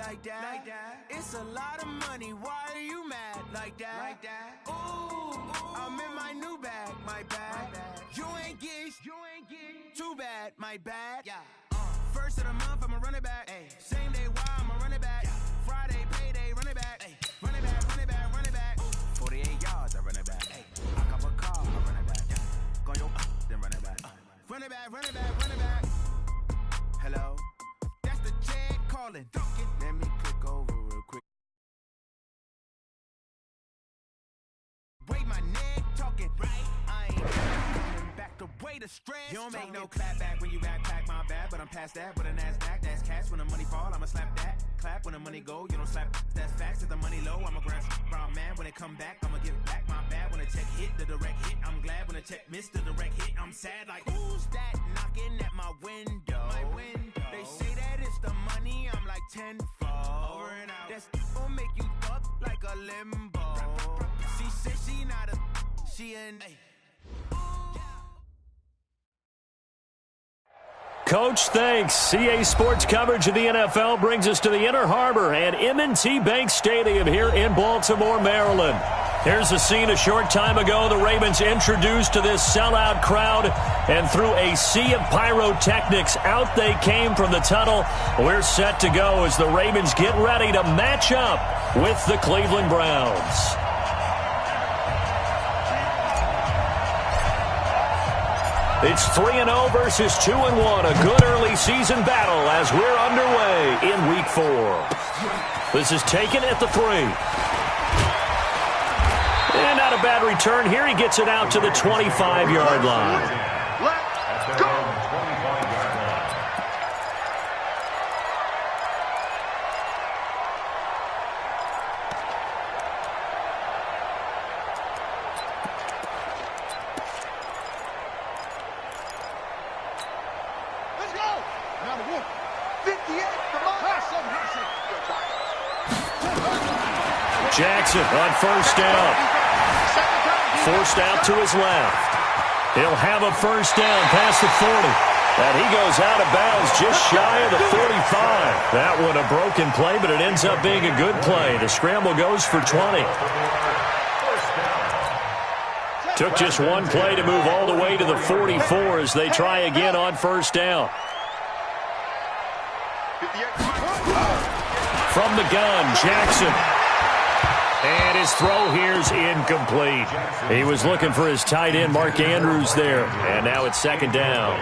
like that. It's a lot of money, why are you mad like that? Ooh, I'm in my new bag, my bad. You ain't get too bad, my bad. First of the month, I'ma run it back. Same day, why I'ma run it back. Friday, payday, run it back. Run it back, run it back, run it back. 48 yards, I run it back. I cop a car, I run it back. Go yo, then run it back. Run it back, run it back, run it back. Hello, that's the Chad calling. Let me click over real quick. Wait, my neck talking. Right, I ain't coming back the way the stress. You don't make no clap back when you backpack, my bad. But I'm past that with a NASDAQ. That's cash when the money fall, I'ma slap that. Clap when the money go, you don't slap. That's facts. If the money low, I'ma grab brown man. When it come back, I'ma give back my bad. When the check hit, the direct hit. I'm glad when the check missed the direct hit. I'm sad like, who's that knocking at my window? They say that it's the money, I'm like tenfold. Over and out. That's gon' make you fuck like a limbo. She said she not a, she an. Coach, thanks. CA Sports coverage of the NFL brings us to the Inner Harbor and M&T Bank Stadium here in Baltimore, Maryland. Here's the scene a short time ago. The Ravens introduced to this sellout crowd, and through a sea of pyrotechnics, out they came from the tunnel. We're set to go as the Ravens get ready to match up with the Cleveland Browns. It's 3-0 versus 2-1, a good early season battle as we're underway in Week 4. This is taken at the 3. And not a bad return here. He gets it out to the 25-yard line. Let's go! Jackson on first down. Forced out to his left. He'll have a first down past the 40. And he goes out of bounds just shy of the 45. That one a broken play, but it ends up being a good play. The scramble goes for 20. Took just one play to move all the way to the 44 as they try again on first down. From the gun, Jackson. And his throw here's incomplete. He was looking for his tight end, Mark Andrews, there. And now it's second down.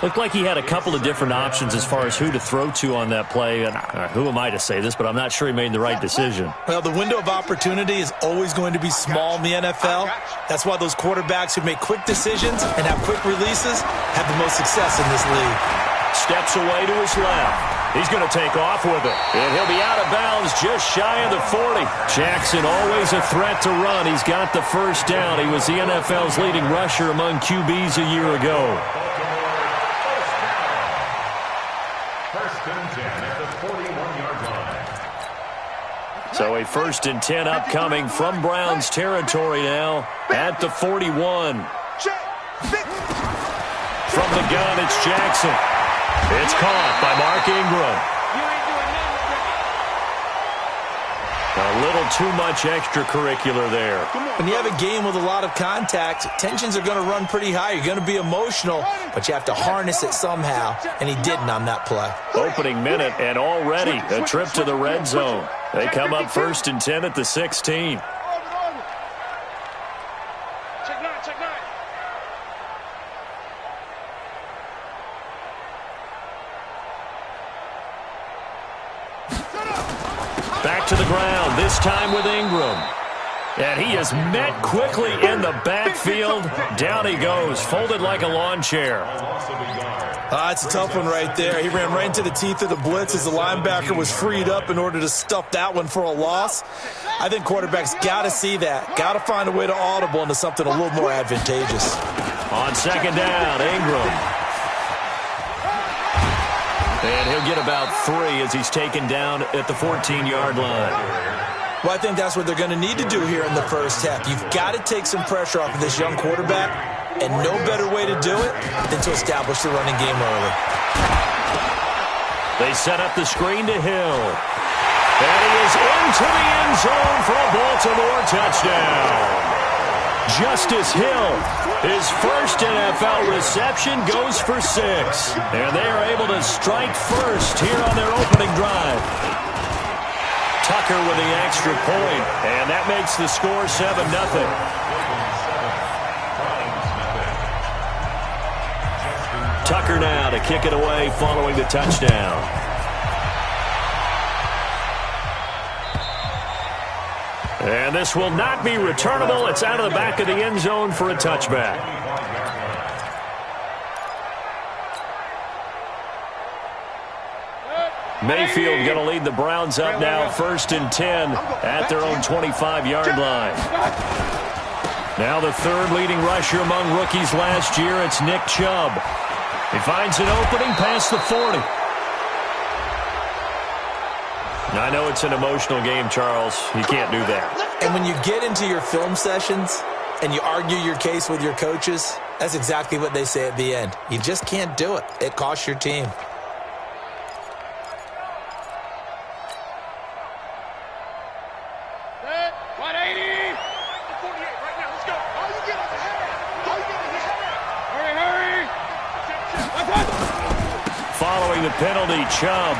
Looked like he had a couple of different options as far as who to throw to on that play. And who am I to say this, but I'm not sure he made the right decision. Well, the window of opportunity is always going to be small in the NFL. That's why those quarterbacks who make quick decisions and have quick releases have the most success in this league. Steps away to his left. He's going to take off with it. And he'll be out of bounds just shy of the 40. Jackson always a threat to run. He's got the first down. He was the NFL's leading rusher among QBs a year ago. First and 10 at the 41-yard line. So a first and 10 upcoming from Browns territory now at the 41. From the gun, it's Jackson. It's caught by Mark Ingram. A little too much extracurricular there. When you have a game with a lot of contact, tensions are going to run pretty high. You're going to be emotional, but you have to harness it somehow, and he didn't on that play. Opening minute, and already a trip to the red zone. They come up first and 10 at the 16. Back to the ground, this time with Ingram. And he is met quickly in the backfield. Down he goes, folded like a lawn chair. It's a tough one right there. He ran right into the teeth of the blitz as the linebacker was freed up in order to stuff that one for a loss. I think quarterbacks got to see that. Got to find a way to audible into something a little more advantageous. On second down, Ingram. And he'll get about 3 as he's taken down at the 14-yard line. Well, I think that's what they're going to need to do here in the first half. You've got to take some pressure off of this young quarterback, and no better way to do it than to establish the running game early. They set up the screen to Hill. And he is into the end zone for a Baltimore touchdown. Justice Hill, his first NFL reception, goes for 6. And they are able to strike first here on their opening drive. Tucker with the extra point, and that makes the score 7-0. Tucker now to kick it away following the touchdown. And this will not be returnable. It's out of the back of the end zone for a touchback. Mayfield going to lead the Browns up now, 1st and 10 at their own 25-yard line. Now the third leading rusher among rookies last year, it's Nick Chubb. He finds an opening past the 40. Now, I know it's an emotional game, Charles. You can't do that. And when you get into your film sessions and you argue your case with your coaches, that's exactly what they say at the end. You just can't do it. It costs your team. Following the penalty, Chubb.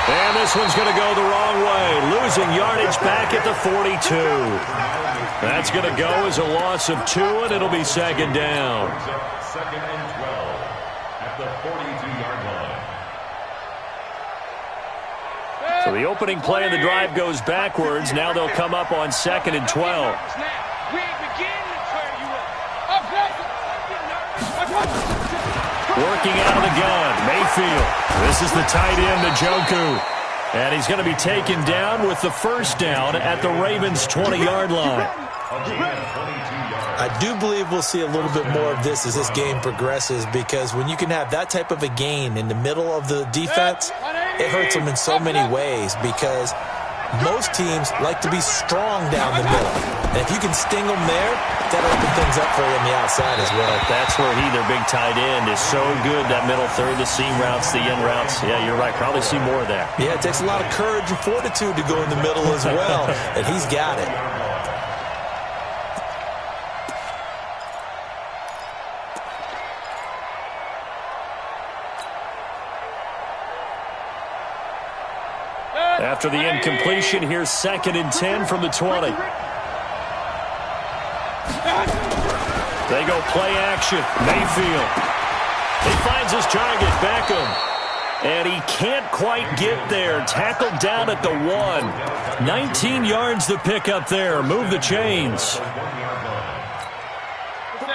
And this one's going to go the wrong way. Losing yardage back at the 42. That's going to go as a loss of 2, and it'll be 2nd down. 2nd and 12 at the 42-yard line. So the opening play of the drive goes backwards. Now they'll come up on 2nd and 12. Working out of the gun, Mayfield. This is the tight end, Njoku. And he's going to be taken down with the first down at the Ravens' 20-yard line. I do believe we'll see a little bit more of this as this game progresses, because when you can have that type of a gain in the middle of the defense, it hurts them in so many ways, because most teams like to be strong down the middle. And if you can sting them there, that'll open things up for you on the outside as well. That's where their big tight end, is so good, that middle third, the seam routes, the in routes. Yeah, you're right. Probably see more of that. Yeah, it takes a lot of courage and fortitude to go in the middle as well, and he's got it. After the incompletion, here's 2nd and 10 from the 20. They go play action. Mayfield. He finds his target, Beckham. And he can't quite get there. Tackled down at the 1. 19 yards to pick up there. Move the chains.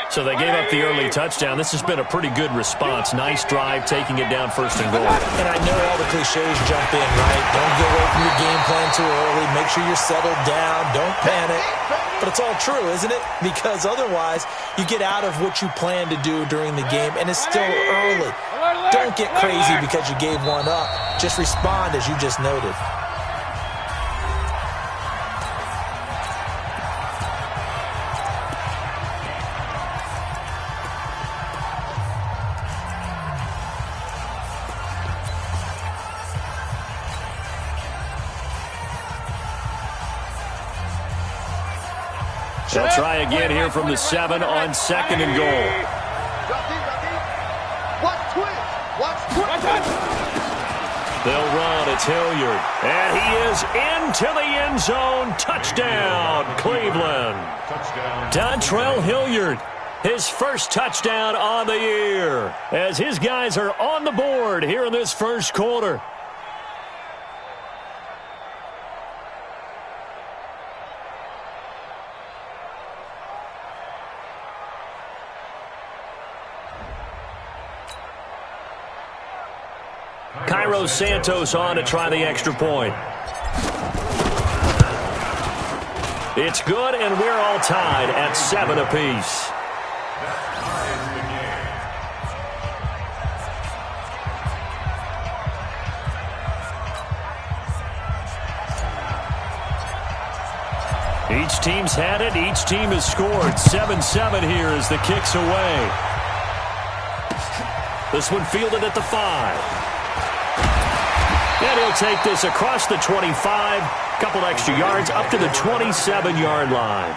So they gave up the early touchdown. This has been a pretty good response. Nice drive, taking it down 1st and goal. And I know all the cliches jump in, right? Don't get away from your game plan too early. Make sure you're settled down. Don't panic. But it's all true, isn't it? Because otherwise, you get out of what you plan to do during the game, and it's still early. Don't get crazy because you gave one up. Just respond as you just noted. They'll try again here from the 7 on 2nd and goal. They'll run. It's Hilliard. And he is into the end zone. Touchdown, Cleveland. Dontrell Hilliard, his first touchdown on the year, as his guys are on the board here in this first quarter. Cairo Santos on to try the extra point. It's good, and we're all tied at 7 apiece. Each team's had it. Each team has scored. 7-7 here as the kick's away. This one fielded at the 5. And he'll take this across the 25. Couple extra yards up to the 27-yard line.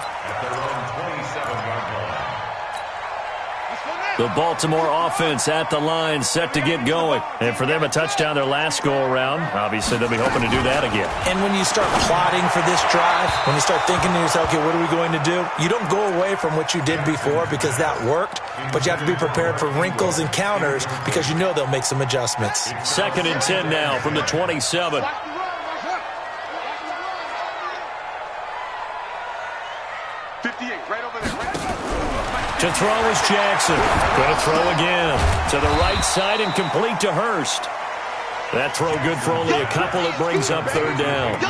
The Baltimore offense at the line, set to get going. And for them, a touchdown their last go-around. Obviously, they'll be hoping to do that again. And when you start plotting for this drive, when you start thinking to yourself, okay, what are we going to do? You don't go away from what you did before because that worked, but you have to be prepared for wrinkles and counters because you know they'll make some adjustments. 2nd and 10 now from the 27. To throw is Jackson. Going to throw again. To the right side and complete to Hurst. That throw good for only a couple. It brings up 3rd down.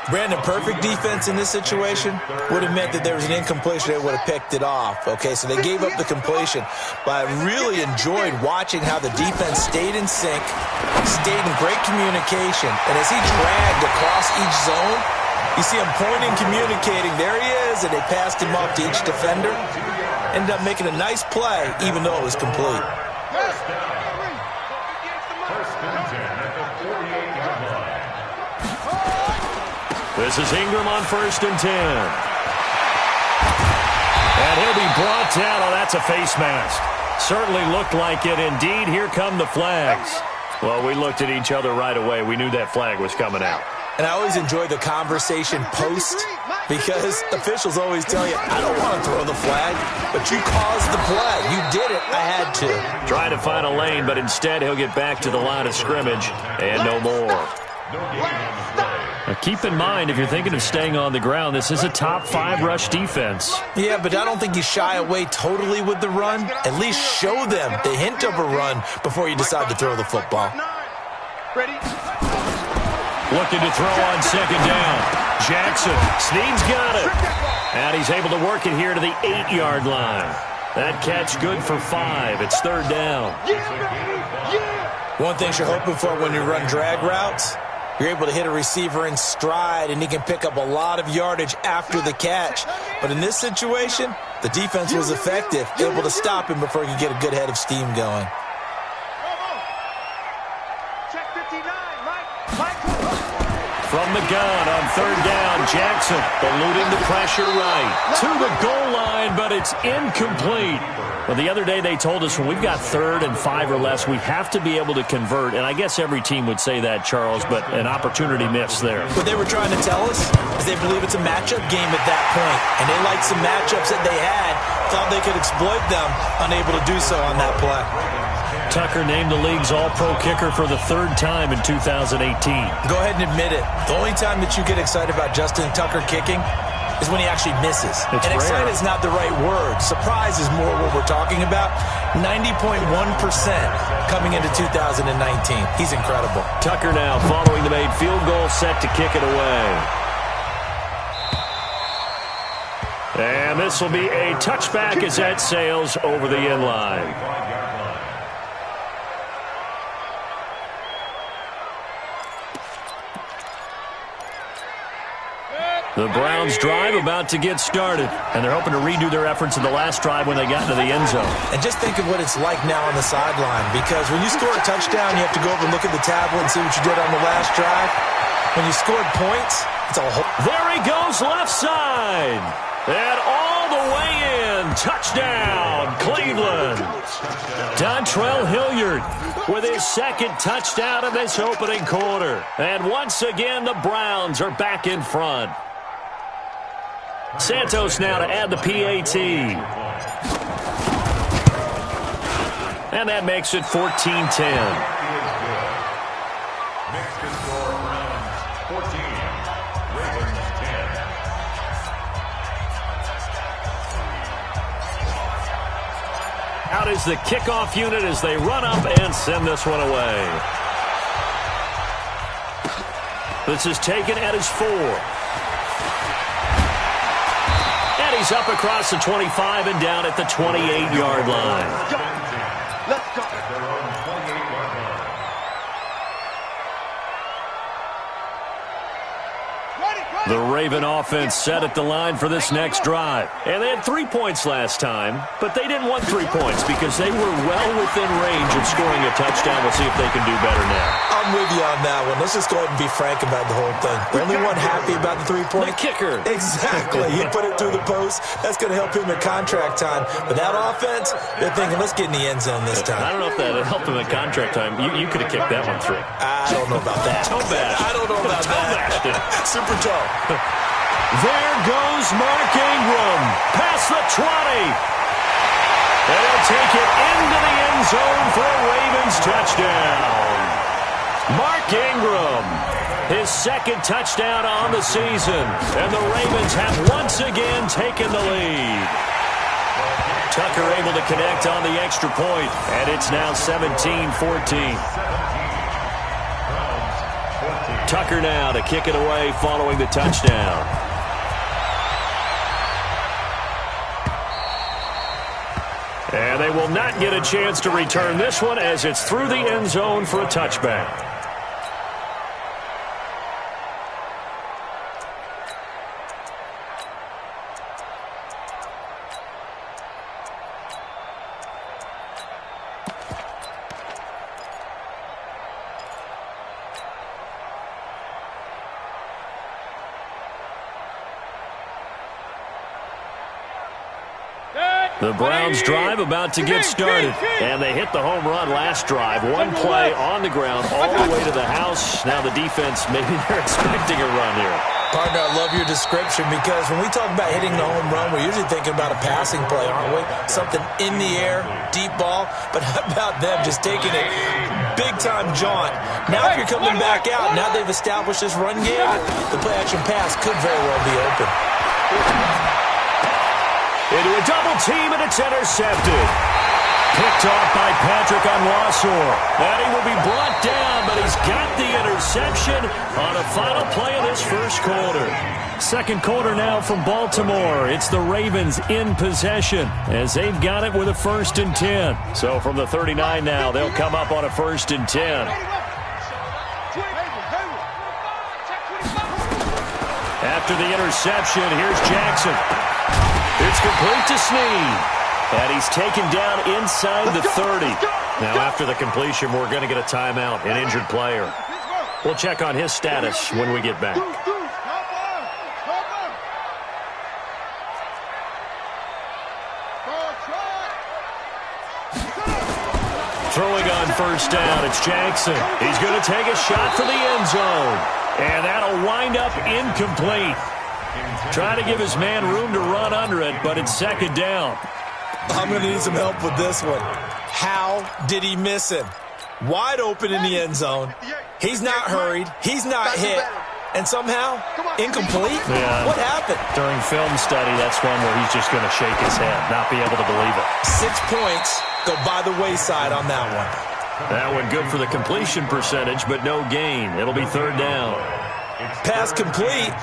Brandon, perfect defense in this situation would have meant that there was an incompletion. They would have picked it off. Okay, so they gave up the completion. But I really enjoyed watching how the defense stayed in sync, stayed in great communication. And as he dragged across each zone, you see him pointing, communicating. There he is, and they passed him off to each defender. Ended up making a nice play, even though it was complete. This is Ingram on 1st and 10. And he'll be brought down. Oh, that's a face mask. Certainly looked like it. Indeed, here come the flags. Well, we looked at each other right away. We knew that flag was coming out. And I always enjoy the conversation post because officials always tell you, I don't want to throw the flag, but you caused the play. You did it. I had to. Trying to find a lane, but instead he'll get back to the line of scrimmage and no more. Now keep in mind, if you're thinking of staying on the ground, this is a top 5 rush defense. Yeah, but I don't think you shy away totally with the run. At least show them the hint of a run before you decide to throw the football. Ready? Looking to throw on 2nd down. Jackson. Snead's got it. And he's able to work it here to the 8-yard line. That catch good for 5. It's 3rd down. One thing you're hoping for when you run drag routes, you're able to hit a receiver in stride, and he can pick up a lot of yardage after the catch. But in this situation, the defense was effective, able to stop him before he could get a good head of steam going. From the gun on 3rd down, Jackson eluding the pressure right. To the goal line, but it's incomplete. Well, the other day they told us when we've got 3rd and 5 or less, we have to be able to convert. And I guess every team would say that, Charles, but an opportunity missed there. What they were trying to tell us is they believe it's a matchup game at that point. And they liked some matchups that they had, thought they could exploit them, unable to do so on that play. Tucker named the league's all-pro kicker for the 3rd time in 2018. Go ahead and admit it. The only time that you get excited about Justin Tucker kicking is when he actually misses. It's and rare. excited is not the right word. Surprise is more what we're talking about. 90.1% coming into 2019. He's incredible. Tucker now following the made field goal, set to kick it away. And this will be a touchback as that sails over the end line. The Browns drive about to get started, and they're hoping to redo their efforts in the last drive when they got into the end zone. And just think of what it's like now on the sideline, because when you score a touchdown, you have to go over and look at the tablet and see what you did on the last drive. When you scored points, it's a whole... There he goes, left side. And all the way in. Touchdown, Cleveland. Dontrell Hilliard with his 2nd touchdown of this opening quarter. And once again, the Browns are back in front. Santos now to add the PAT. And that makes it 14-10. Out is the kickoff unit as they run up and send this one away. This is taken at his 4. And he's up across the 25 and down at the 28-yard line. Let's go. Ready, go. The Raven offense set at the line for this next drive. And they had 3 points last time, but they didn't want 3 points because they were well within range of scoring a touchdown. We'll see if they can do better now. I'm with you on that one. Let's just go ahead and be frank about the whole thing. The only one happy about the 3-point? The kicker. Exactly. He put it through the post. That's going to help him in contract time. But that offense, they're thinking, let's get in the end zone this time. I don't know if that helped him in contract time. You could have kicked that one through. I don't know about that. Toe bash. I don't know about that. Super toe. There goes Mark Ingram. Past the 20. And he'll take it into the end zone for a Ravens touchdown. Mark Ingram, his second touchdown on the season. And the Ravens have once again taken the lead. Tucker able to connect on the extra point, and it's now 17-14. Tucker now to kick it away following the touchdown. And they will not get a chance to return this one as it's through the end zone for a touchback. The Browns drive about to get started. And they hit the home run last drive. One play on the ground all the way to the house. Now the defense, maybe they're expecting a run here. Partner, I love your description because when we talk about hitting the home run, we're usually thinking about a passing play, aren't we? Something in the air, deep ball. But how about them just taking it big-time jaunt? Now if you're coming back out, now they've established this run game, the play-action pass could very well be open. Into a double team, and it's intercepted. Picked off by Patrick Onwuasor. And he will be brought down, but he's got the interception on a final play of this first quarter. Second quarter now from Baltimore. It's the Ravens in possession as they've got it with a 1st and 10. So from the 39 now, they'll come up on a 1st and 10. After the interception, here's Jackson. It's complete to Snead. And he's taken down inside the 30. Now, after the completion, we're going to get a timeout, an injured player. We'll check on his status when we get back. Throwing on first down, it's Jackson. He's going to take a shot for the end zone. And that'll wind up incomplete. Trying to give his man room to run under it, but it's second down. I'm going to need some help with this one. How did he miss him? Wide open in the end zone. He's not hurried. He's not hit. And somehow, incomplete? Yeah. What happened? During film study, that's one where he's just going to shake his head, not be able to believe it. 6 points go by the wayside on that one. That one good for the completion percentage, but no gain. It'll be third down. Pass complete.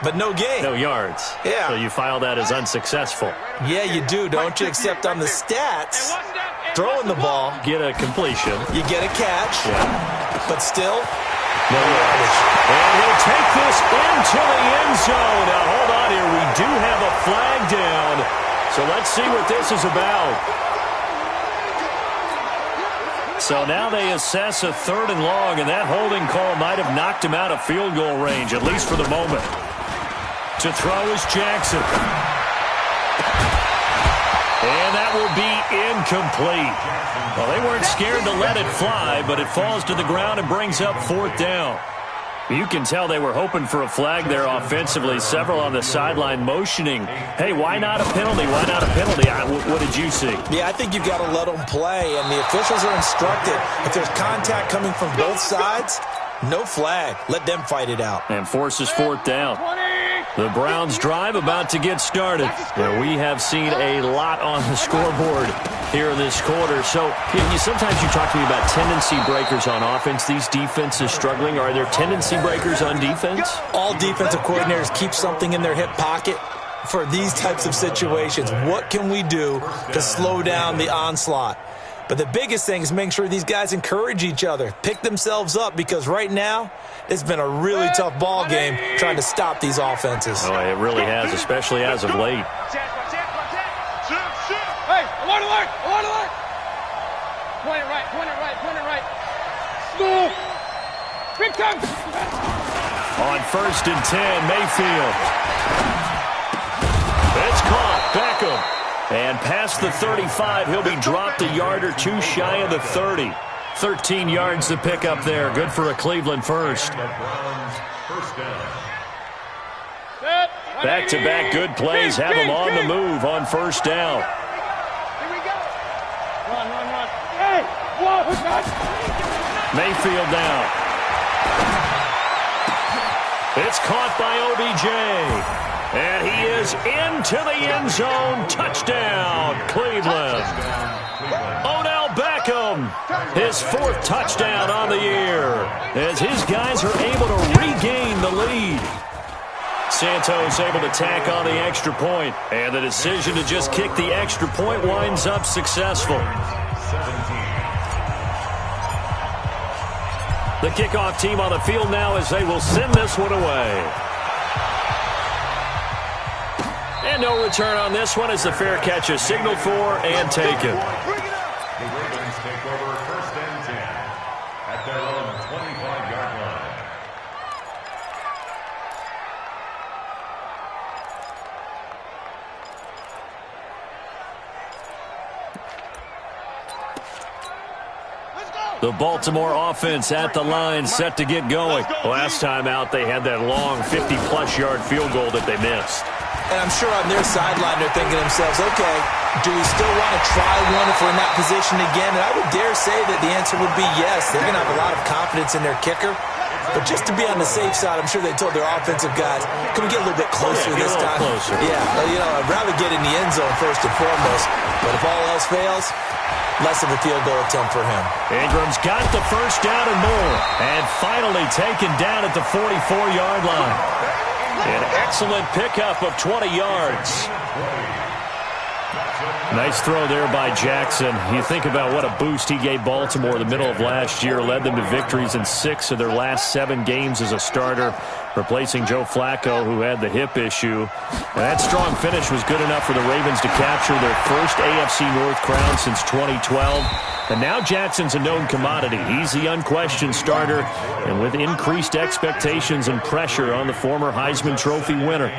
But no gain. No yards. Yeah. So you file that as unsuccessful. Yeah, you do, don't you? Except on the stats, throwing the ball. Get a completion. You get a catch. Yeah. But still, no yardage. And he'll take this into the end zone. Now, hold on here. We do have a flag down. So let's see what this is about. So now they assess a 3rd and long, and that holding call might have knocked him out of field goal range, at least for the moment. To throw is Jackson. And that will be incomplete. Well, they weren't scared to let it fly, but it falls to the ground and brings up 4th down. You can tell they were hoping for a flag there offensively. Several on the sideline motioning, hey, why not a penalty? Why not a penalty? What did you see? Yeah, I think you've got to let them play, and the officials are instructed. If there's contact coming from both sides, no flag. Let them fight it out. And forces 4th down. The Browns drive about to get started. Well, we have seen a lot on the scoreboard here in this quarter. So sometimes you talk to me about tendency breakers on offense. These defenses struggling. Are there tendency breakers on defense? All defensive coordinators keep something in their hip pocket for these types of situations. What can we do to slow down the onslaught? But the biggest thing is making sure these guys encourage each other, pick themselves up, because right now it's been a really tough ball game trying to stop these offenses. Oh, it really has, especially as of late. Hey, alert, alert, alert, alert. Point it right, point it right, point it right. School. Big time. On 1st and 10, Mayfield. It's caught. Beckham. And past the 35, he'll be dropped a yard or two shy of the 30. 13 yards to pick up there. Good for a Cleveland first. Back-to-back good plays have them on the move on 1st down. Here we go. Run, run, run. Hey, whoa, Mayfield down. It's caught by OBJ. And he is into the end zone. Touchdown, Cleveland. Odell Beckham, his 4th touchdown on the year, as his guys are able to regain the lead. Santos able to tack on the extra point, and the decision to just kick the extra point winds up successful. The kickoff team on the field now as they will send this one away. And no return on this one as the fair catch is signaled for and taken. The Ravens take over 1st and 10 at their own 25-yard line. The Baltimore offense at the line, set to get going. Last time out, they had that long 50-plus yard field goal that they missed. And I'm sure on their sideline they're thinking to themselves, okay, do we still want to try one if we're in that position again? And I would dare say that the answer would be yes. They're going to have a lot of confidence in their kicker. But just to be on the safe side, I'm sure they told their offensive guys, can we get a little bit closer this time? Closer. Yeah, well, I'd rather get in the end zone first and foremost. But if all else fails, less of a field goal attempt for him. Ingram's got the 1st down and more. And finally taken down at the 44-yard line. An excellent pickup of 20 yards. Nice throw there by Jackson. You think about what a boost he gave Baltimore in the middle of last year, led them to victories in 6 of their last 7 games as a starter, replacing Joe Flacco, who had the hip issue. And that strong finish was good enough for the Ravens to capture their first AFC North crown since 2012. And now Jackson's a known commodity. He's the unquestioned starter, and with increased expectations and pressure on the former Heisman Trophy winner.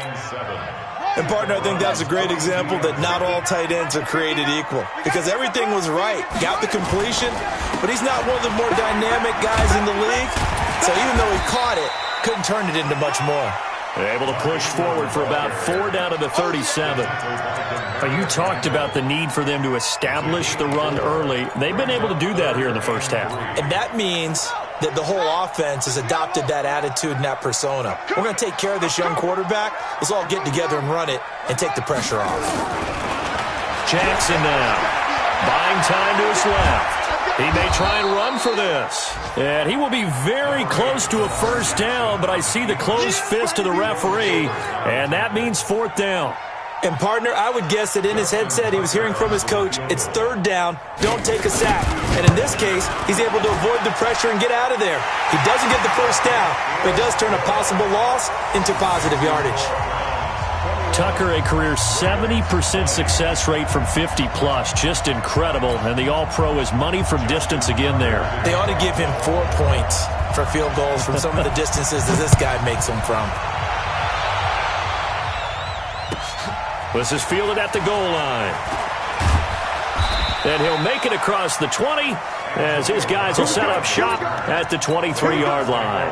And, partner, I think that's a great example that not all tight ends are created equal, because everything was right. Got the completion, but he's not one of the more dynamic guys in the league. So even though he caught it, couldn't turn it into much more. They're able to push forward for about 4 down to the 37. But you talked about the need for them to establish the run early. They've been able to do that here in the first half. And that means that the whole offense has adopted that attitude and that persona. We're going to take care of this young quarterback. Let's all get together and run it and take the pressure off. Jackson now, buying time to his left. He may try and run for this. And he will be very close to a 1st down, but I see the closed fist of the referee, and that means 4th down. And, partner, I would guess that in his headset he was hearing from his coach, it's 3rd down, don't take a sack. And in this case, he's able to avoid the pressure and get out of there. He doesn't get the 1st down, but he does turn a possible loss into positive yardage. Tucker, a career 70% success rate from 50-plus. Just incredible. And the All-Pro is money from distance again there. They ought to give him 4 points for field goals from some of the distances that this guy makes them from. This is fielded at the goal line. And he'll make it across the 20 as his guys will set up shop at the 23-yard line.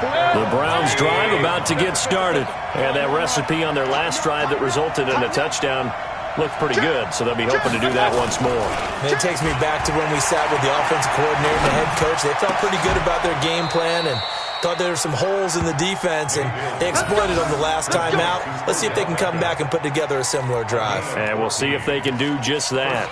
The Browns drive about to get started. And that recipe on their last drive that resulted in a touchdown looked pretty good, so they'll be hoping to do that once more. It takes me back to when we sat with the offensive coordinator and the head coach. They felt pretty good about their game plan and thought there were some holes in the defense, and they exploited them the last time out. Let's see if they can come back and put together a similar drive. And we'll see if they can do just that.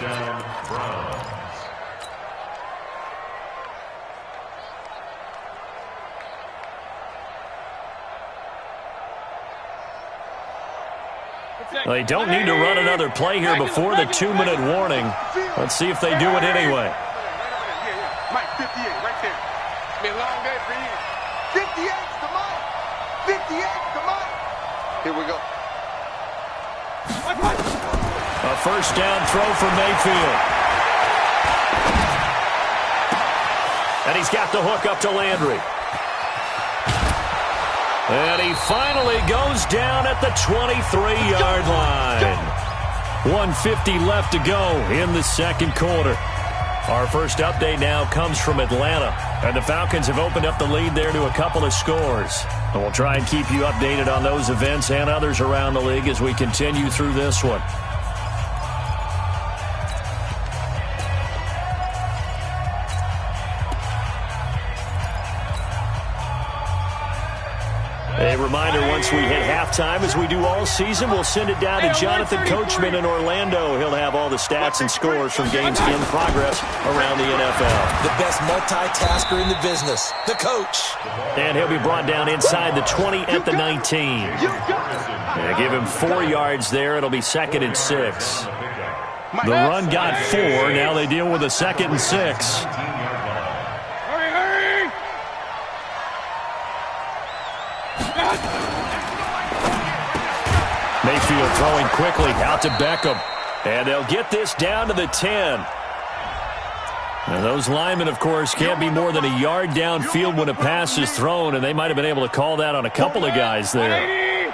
They don't need to run another play here before the 2-minute warning. Let's see if they do it anyway. Mike, 58, right there. It's been a long day for you. 58's the Mike. 58's the Mike. Here we go. A first down throw for Mayfield. And he's got the hook up to Landry. And he finally goes down at the 23-yard line. 1:50 left to go in the second quarter. Our first update now comes from Atlanta. And the Falcons have opened up the lead there to a couple of scores. And we'll try and keep you updated on those events and others around the league as we continue through this one. A reminder, once we hit halftime, as we do all season, we'll send it down to Jonathan Coachman in Orlando. He'll have all the stats and scores from games in progress around the NFL. The best multitasker in the business, the coach. And he'll be brought down inside the 20 at the 19. And give him 4 yards there. It'll be 2nd and 6. The run got 4. Now they deal with a 2nd and 6. Mayfield throwing quickly out to Beckham. And they'll get this down to the 10. And those linemen, of course, can't be more than a yard downfield when a pass is thrown, and they might have been able to call that on a couple of guys there. Hey,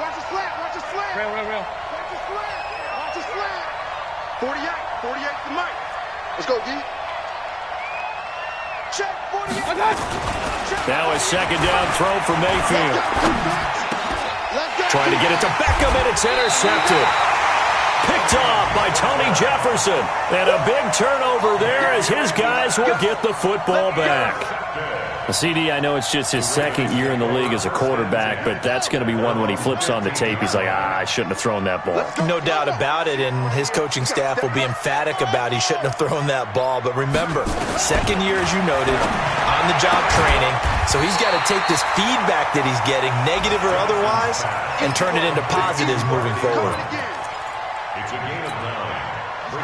watch the slant, watch the slant. Real. Watch the slant, watch the slant. 48 to Mike. Let's go, D. Check, 48. Now a second down throw for Mayfield. Trying to get it to Beckham, and it's intercepted. Picked off by Tony Jefferson. And a big turnover there as his guys will get the football back. CD, I know it's just his 2nd year in the league as a quarterback, but that's going to be one when he flips on the tape. He's like, I shouldn't have thrown that ball. No doubt about it, and his coaching staff will be emphatic about he shouldn't have thrown that ball. But remember, 2nd year, as you noted, on-the-job training. So he's got to take this feedback that he's getting, negative or otherwise, and turn it into positives moving forward.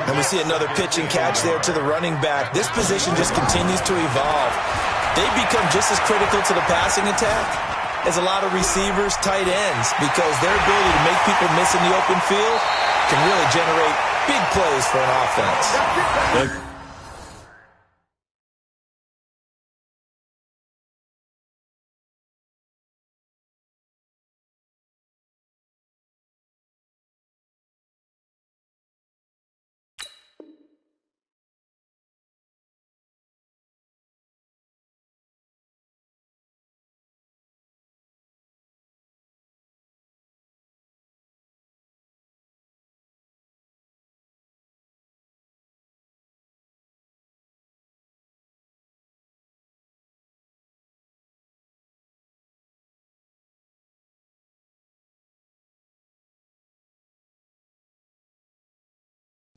And we see another pitch and catch there to the running back. This position just continues to evolve. They become just as critical to the passing attack as a lot of receivers, tight ends, because their ability to make people miss in the open field can really generate big plays for an offense.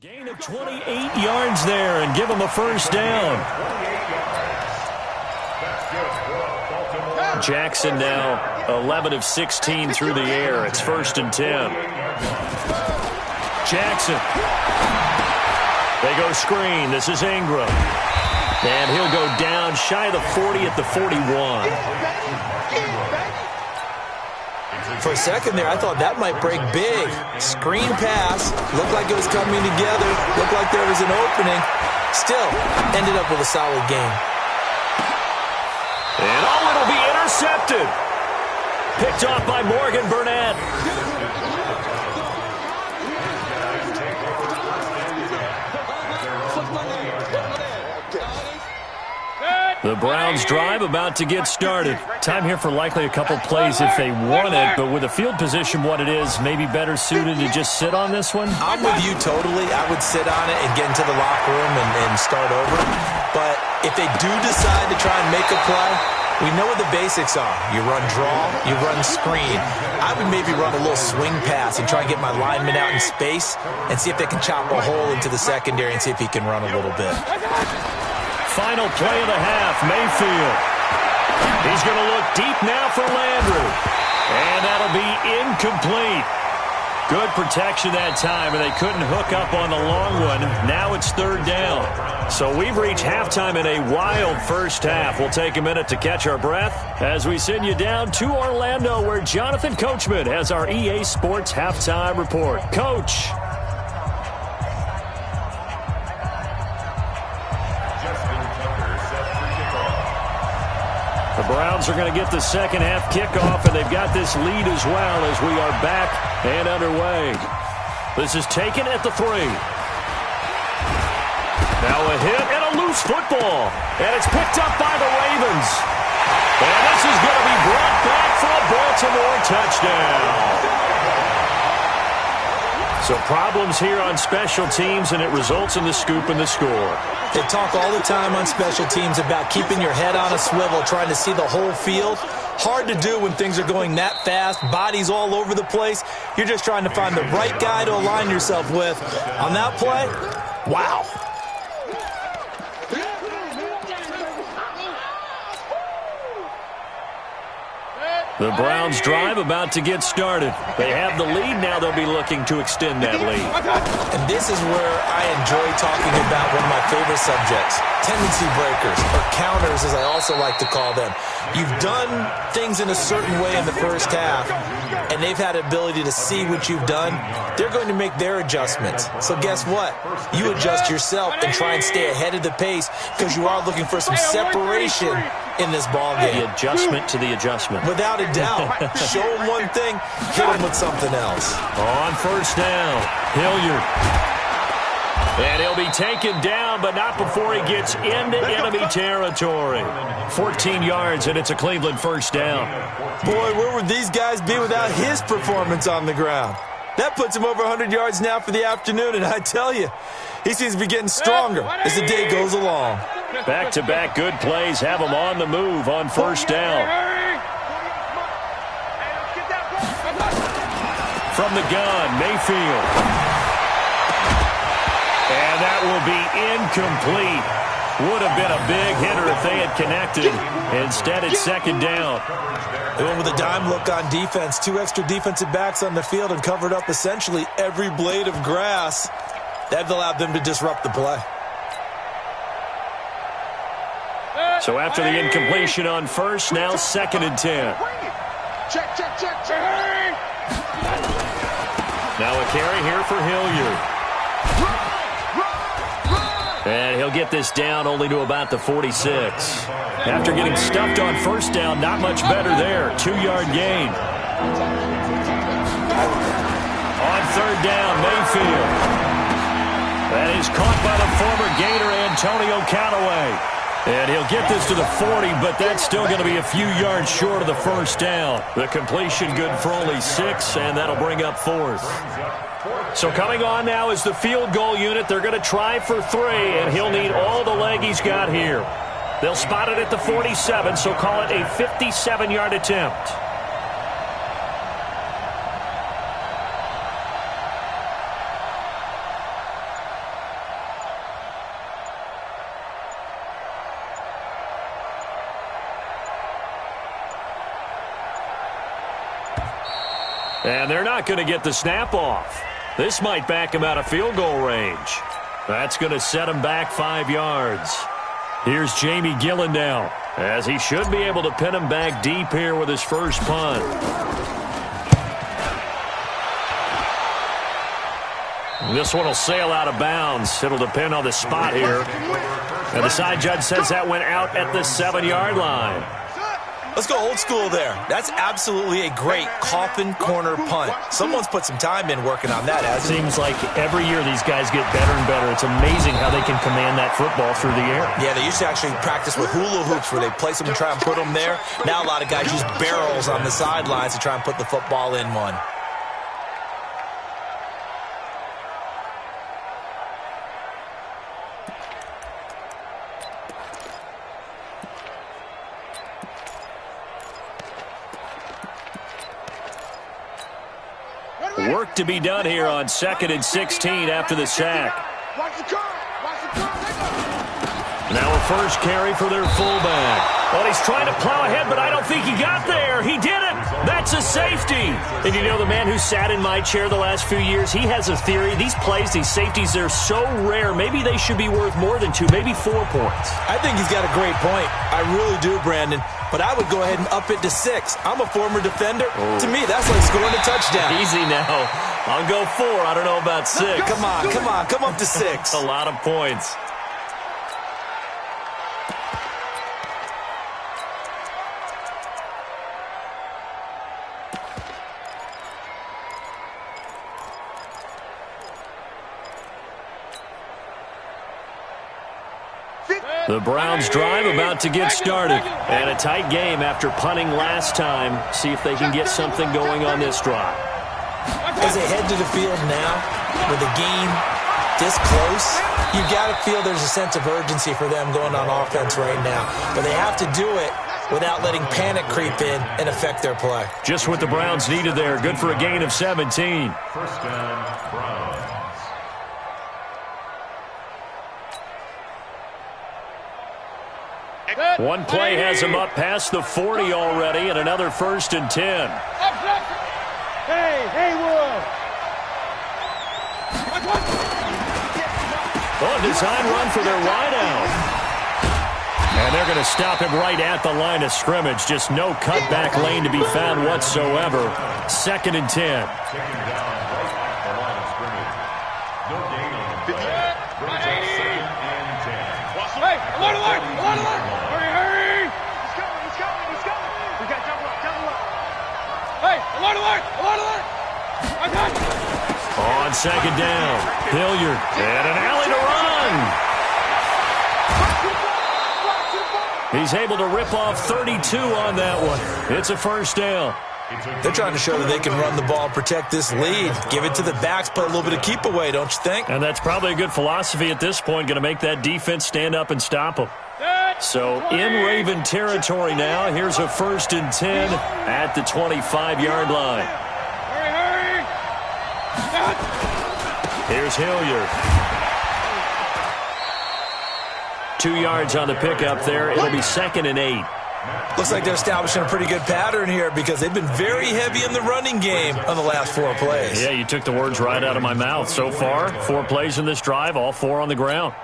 Gain of 28 yards there and give him a first down. Jackson now 11 of 16 through the air. It's 1st and 10. Jackson. They go screen. This is Ingram. And he'll go down shy of the 40 at the 41. For a second there, I thought that might break big. Screen pass. Looked like it was coming together. Looked like there was an opening. Still, ended up with a solid game. And it'll be intercepted. Picked off by Morgan Burnett. The Browns drive about to get started. Time here for likely a couple plays if they want it, but with a field position what it is, maybe better suited to just sit on this one? I'm with you totally. I would sit on it and get into the locker room and start over. But if they do decide to try and make a play, we know what the basics are. You run draw, you run screen. I would maybe run a little swing pass and try and get my lineman out in space and see if they can chop a hole into the secondary and see if he can run a little bit. Final play of the half, Mayfield. He's going to look deep now for Landry. And that'll be incomplete. Good protection that time, and they couldn't hook up on the long one. Now it's third down. So we've reached halftime in a wild first half. We'll take a minute to catch our breath as we send you down to Orlando, where Jonathan Coachman has our EA Sports Halftime Report. Coach. The Browns are going to get the second half kickoff, and they've got this lead as well as we are back and underway. This is taken at the 3. Now a hit and a loose football, and it's picked up by the Ravens. And this is going to be brought back for a Baltimore touchdown. So problems here on special teams, and it results in the scoop and the score. They talk all the time on special teams about keeping your head on a swivel, trying to see the whole field. Hard to do when things are going that fast, bodies all over the place. You're just trying to find the right guy to align yourself with. On that play, wow. The Browns drive about to get started. They have the lead. Now they'll be looking to extend that lead. And this is where I enjoy talking about one of my favorite subjects, tendency breakers, or counters as I also like to call them. You've done things in a certain way in the first half, and they've had the ability to see what you've done. They're going to make their adjustments. So guess what? You adjust yourself and try and stay ahead of the pace because you are looking for some separation in this ball game. The adjustment to the adjustment. Without a doubt. Show them one thing, hit them with something else. On first down, Hilliard. And he'll be taken down, but not before he gets into enemy territory. 14 yards, and it's a Cleveland first down. Boy, where would these guys be without his performance on the ground? That puts him over 100 yards now for the afternoon, and I tell you, he seems to be getting stronger as the day goes along. Back-to-back good plays have him on the move on first down. From the gun, Mayfield. And that will be incomplete. Would have been a big hitter if they had connected. Instead, it's second down. They went with a dime look on defense. 2 extra defensive backs on the field and covered up essentially every blade of grass. That allowed them to disrupt the play. So after the incompletion on first, now second and 10. Check. Now a carry here for Hilliard. And he'll get this down only to about the 46. After getting stuffed on first down, not much better there. 2-yard gain. On third down, Mayfield. That is caught by the former Gator, Antonio Callaway. And he'll get this to the 40, but that's still going to be a few yards short of the first down. The completion good for only 6, and that'll bring up fourth. So coming on now is the field goal unit. They're going to try for 3, and he'll need all the leg he's got here. They'll spot it at the 47, so call it a 57-yard attempt. And they're not going to get the snap off. This might back him out of field goal range. That's going to set him back 5 yards. Here's Jamie Gillen now, as he should be able to pin him back deep here with his first punt. This one will sail out of bounds. It'll depend on the spot here. And the side judge says that went out at the 7-yard line. Let's go old school there. That's absolutely a great coffin corner punt. Someone's put some time in working on that, hasn't it? Seems like every year these guys get better and better. It's amazing how they can command that football through the air. Yeah, they used to actually practice with hula hoops where they place them and try and put them there. Now a lot of guys use barrels on the sidelines to try and put the football in one. Work to be done here on 2nd and 16 after the sack. Now a first carry for their fullback. Well, he's trying to plow ahead, but I don't think he got there. He did it. That's a safety. And you know, the man who sat in my chair the last few years, he has a theory. These plays, these safeties, they're so rare. Maybe they should be worth more than 2, maybe 4 points. I think he's got a great point. I really do, Brandon. But I would go ahead and up it to 6. I'm a former defender. Oh. To me, that's like scoring a touchdown. Easy now. I'll go 4. I don't know about 6. Come on. Come up to 6. A lot of points. The Browns drive about to get started. And a tight game after punting last time. See if they can get something going on this drive. As they head to the field now, with the game this close, you got to feel there's a sense of urgency for them going on offense right now. But they have to do it without letting panic creep in and affect their play. Just what the Browns needed there. Good for a gain of 17. First down, Browns. One play has him up past the 40 already, and another 1st and 10. Hey, Haywood! Oh, design run for their wideout. And they're going to stop him right at the line of scrimmage. Just no cutback lane to be found whatsoever. 2nd and 10. Taken down right at the line of scrimmage. No gain on the play. Brings up 2nd and 10. Hey, alert! Hurry! He's coming! We got double up! Hey, alert! On 2nd down, Hilliard, and an alley to run. He's able to rip off 32 on that one. It's a 1st down. They're trying to show that they can run the ball, protect this lead. Give it to the backs, play a little bit of keep away, don't you think? And that's probably a good philosophy at this point, going to make that defense stand up and stop them. So in Raven territory now, here's a 1st and 10 at the 25-yard line. Hurry! Here's Hilliard. 2 yards on the pickup there. It'll be 2nd and 8. Looks like they're establishing a pretty good pattern here because they've been very heavy in the running game on the last 4 plays. Yeah, you took the words right out of my mouth. So far, 4 plays in this drive, all 4 on the ground.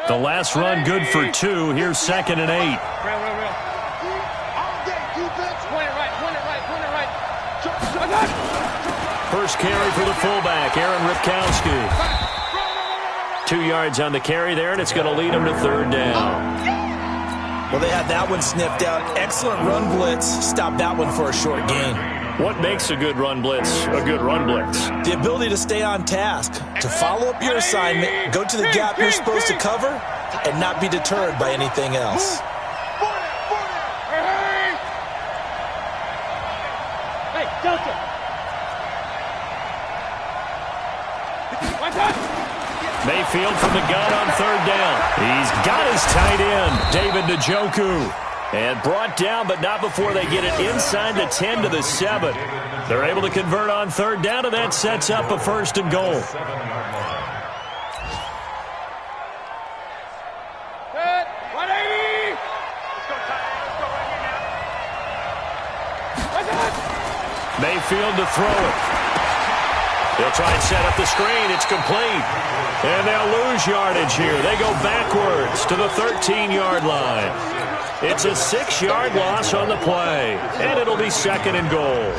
The last run good for 2. Here's 2nd and 8. Real. All day, defense. Point it right. First carry for the fullback, Aaron Ripkowski. 2 yards on the carry there, and it's going to lead them to 3rd down. Well, they had that one sniffed out. Excellent run blitz. Stop that one for a short gain. What makes a good run blitz a good run blitz? The ability to stay on task, to follow up your assignment, go to the gap you're supposed to cover, and not be deterred by anything else. Hey, Delta! Mayfield from the gun on 3rd down. He's got his tight end, David Njoku. And brought down, but not before they get it inside the 10 to the 7. They're able to convert on 3rd down, and that sets up a 1st and goal. Good. 180! Let's go, Ty. Mayfield to throw it. They'll try and set up the screen. It's complete. And they'll lose yardage here. They go backwards to the 13-yard line. It's a 6-yard loss on the play. And it'll be 2nd and goal.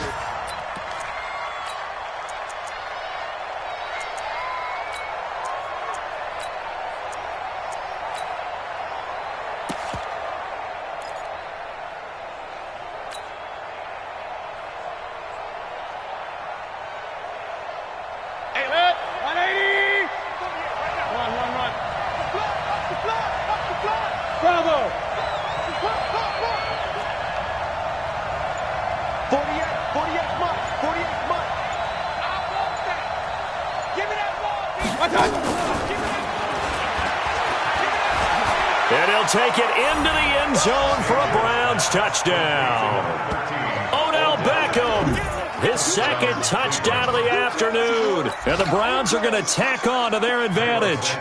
Bravo! 48 months. Give me that ball. And he'll take it into the end zone for a Browns touchdown. Odell Beckham, his 2nd touchdown of the afternoon. And the Browns are going to tack on to their advantage.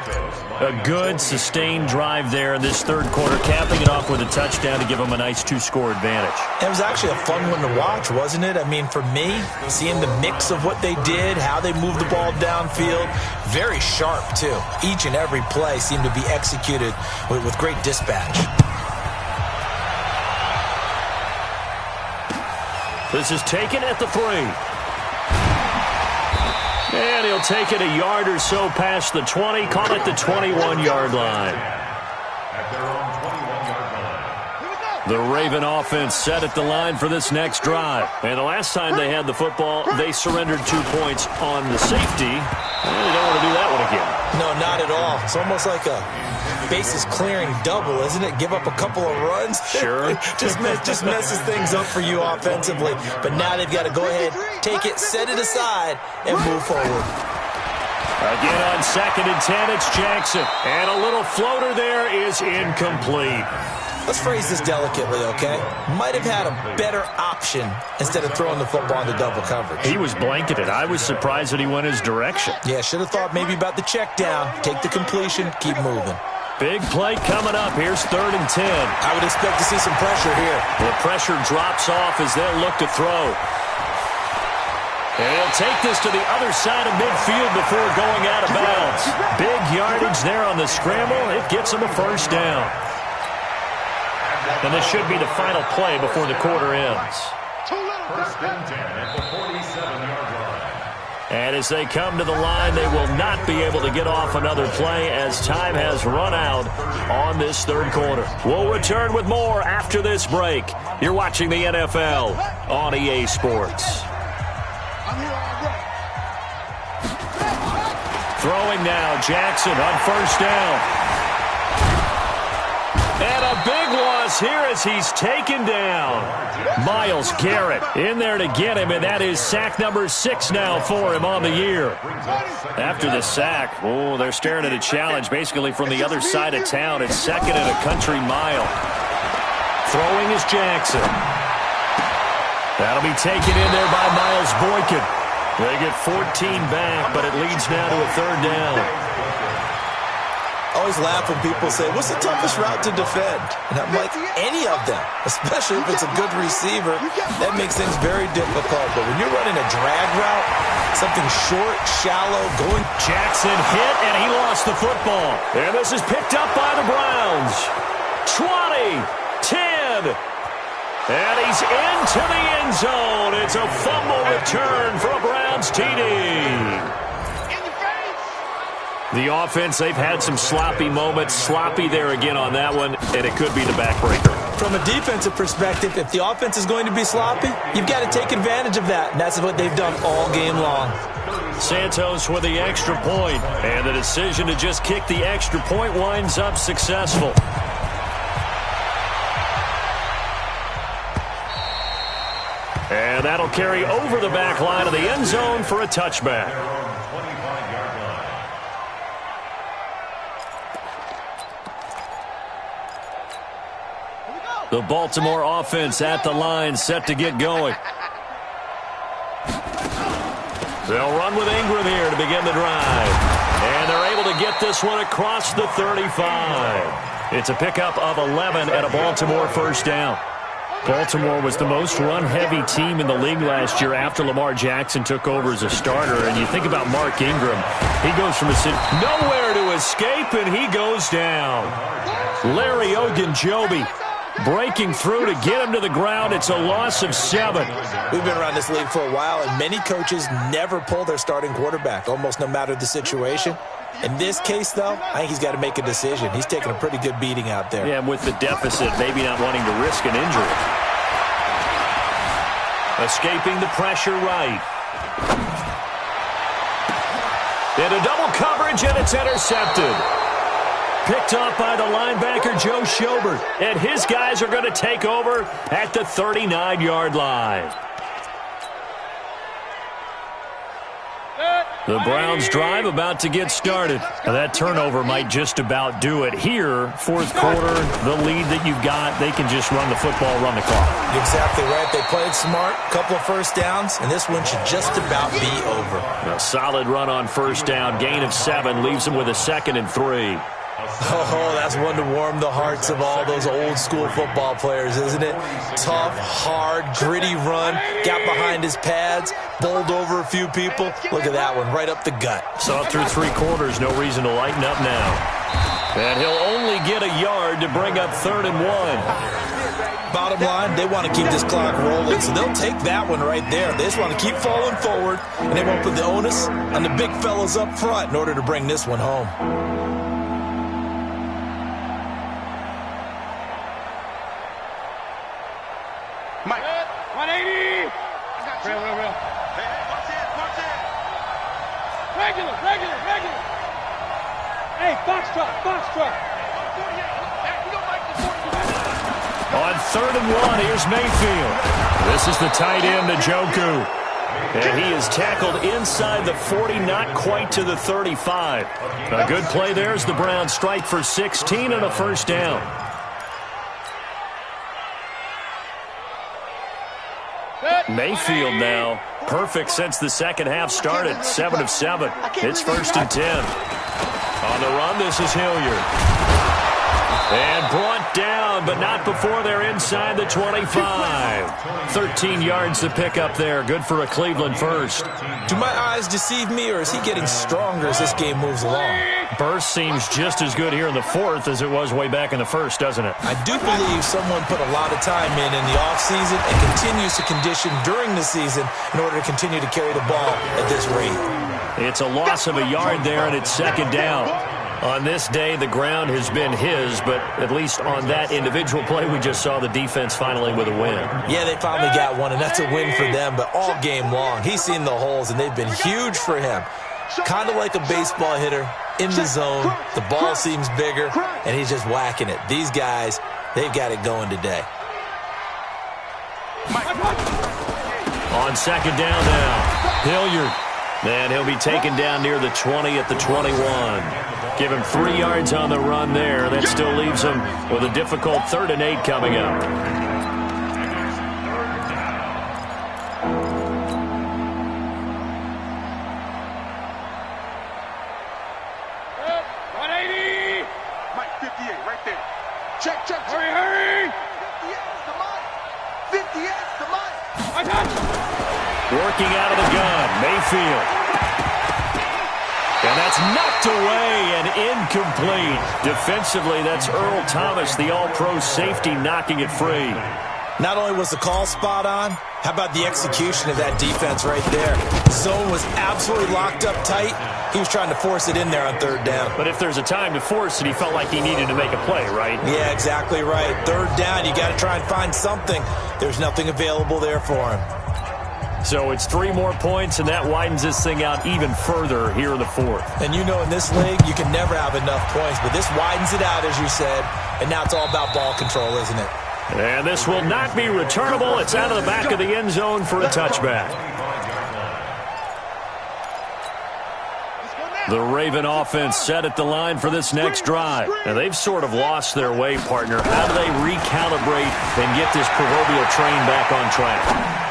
A good, sustained drive there in this third quarter, capping it off with a touchdown to give them a nice 2-score advantage. It was actually a fun one to watch, wasn't it? I mean, for me, seeing the mix of what they did, how they moved the ball downfield, very sharp, too. Each and every play seemed to be executed with great dispatch. This is taken at the 3. And he'll take it a yard or so past the 20, call it the 21-yard line. At their own 21-yard line. The Raven offense set at the line for this next drive. And the last time they had the football, they surrendered 2 points on the safety. And they don't want to do that one again. No, not at all. It's almost like a bases clearing double, isn't it? Give up a couple of runs. Sure. just messes things up for you offensively. But now they've got to go ahead, take it, set it aside, and move forward. Again on 2nd and 10, it's Jackson. And a little floater there is incomplete. Let's phrase this delicately, okay? Might have had a better option instead of throwing the football into double coverage. He was blanketed. I was surprised that he went his direction. Yeah, should have thought maybe about the check down, take the completion, keep moving. Big play coming up. Here's 3rd and 10. I would expect to see some pressure here. The pressure drops off as they'll look to throw. And he'll take this to the other side of midfield before going out of bounds. Big yardage there on the scramble. It gets him a first down. And this should be the final play before the quarter ends. 1st and 10 at the 47-yard line. And as they come to the line, they will not be able to get off another play as time has run out on this third quarter. We'll return with more after this break. You're watching the NFL on EA Sports. Throwing now, Jackson on first down. And a big loss here as he's taken down. Myles Garrett in there to get him, and that is sack number 6 now for him on the year. After the sack, they're staring at a challenge basically from the other side of town. It's 2nd and a country mile. Throwing is Jackson. That'll be taken in there by Miles Boykin. They get 14 back, but it leads now to a 3rd down. I always laugh when people say, what's the toughest route to defend? And I'm like, any of them, especially if it's a good receiver. That makes things very difficult. But when you're running a drag route, something short, shallow, going... Jackson hit, and he lost the football. And this is picked up by the Browns. 20, 10, and he's into the end zone. It's a fumble return for a Browns TD. The offense, they've had some sloppy moments. Sloppy there again on that one, and it could be the backbreaker. From a defensive perspective, if the offense is going to be sloppy, you've got to take advantage of that, and that's what they've done all game long. Santos with the extra point, and the decision to just kick the extra point winds up successful. And that'll carry over the back line of the end zone for a touchback. The Baltimore offense at the line, set to get going. They'll run with Ingram here to begin the drive. And they're able to get this one across the 35. It's a pickup of 11 and a Baltimore first down. Baltimore was the most run-heavy team in the league last year after Lamar Jackson took over as a starter. And you think about Mark Ingram. He goes from nowhere to escape, and he goes down. Larry Ogunjobi breaking through to get him to the ground. It's a loss of 7. We've been around this league for a while, and many coaches never pull their starting quarterback, almost no matter the situation. In this case, though, I think he's got to make a decision. He's taking a pretty good beating out there. Yeah, and with the deficit, maybe not wanting to risk an injury. Escaping the pressure right. Into double coverage, and it's intercepted. Picked off by the linebacker, Joe Schobert. And his guys are going to take over at the 39-yard line. The Browns drive about to get started. Now that turnover might just about do it. Here, fourth quarter, the lead that you've got, they can just run the football, run the clock. You're exactly right. They played smart, couple of first downs, and this one should just about be over. A solid run on first down. Gain of 7 leaves them with a 2nd and 3. Oh, that's one to warm the hearts of all those old-school football players, isn't it? Tough, hard, gritty run, got behind his pads, bowled over a few people. Look at that one, right up the gut. Saw it through 3 quarters, no reason to lighten up now. And he'll only get a yard to bring up 3rd and 1. Bottom line, they want to keep this clock rolling, so they'll take that one right there. They just want to keep falling forward, and they won't put the onus on the big fellas up front in order to bring this one home. Mike. 180. Real. Hey, watch it. Regular. Hey, foxtrot. On 3rd and 1, here's Mayfield. This is the tight end, Njoku. And he is tackled inside the 40, not quite to the 35. A good play there as the Browns strike for 16 and a first down. Mayfield now, perfect since the second half started, 7 of 7. It's 1st and 10. On the run, this is Hilliard. And brought down, but not before they're inside the 25. 13 yards to pick up there. Good for a Cleveland first. Do my eyes deceive me, or is he getting stronger as this game moves along? Burst seems just as good here in the 4th as it was way back in the 1st, doesn't it? I do believe someone put a lot of time in the offseason and continues to condition during the season in order to continue to carry the ball at this rate. It's a loss of a yard there, and it's 2nd down. On this day, the ground has been his, but at least on that individual play, we just saw the defense finally with a win. Yeah, they finally got one, and that's a win for them, but all game long, he's seen the holes, and they've been huge for him. Kind of like a baseball hitter in the zone. The ball seems bigger, and he's just whacking it. These guys, they've got it going today. On 2nd down now, Hilliard. And he'll be taken down near the 20 at the 21. Give him 3 yards on the run there. That still leaves him with a difficult 3rd and 8 coming up. Mike, 58, right there. Check. Hurry. 58's the Mike. Working out of the gun, Mayfield. And that's knocked away and incomplete. Defensively, that's Earl Thomas, the all-pro safety, knocking it free. Not only was the call spot on, how about the execution of that defense right there? Zone was absolutely locked up tight. He was trying to force it in there on 3rd down. But if there's a time to force it, he felt like he needed to make a play, right? Yeah, exactly right. 3rd down, you got to try and find something. There's nothing available there for him. So it's 3 more points, and that widens this thing out even further here in the 4th. And you know in this league, you can never have enough points, but this widens it out, as you said, and now it's all about ball control, isn't it? And this will not be returnable. It's out of the back of the end zone for a touchback. The Raven offense set at the line for this next drive. And they've sort of lost their way, partner. How do they recalibrate and get this proverbial train back on track?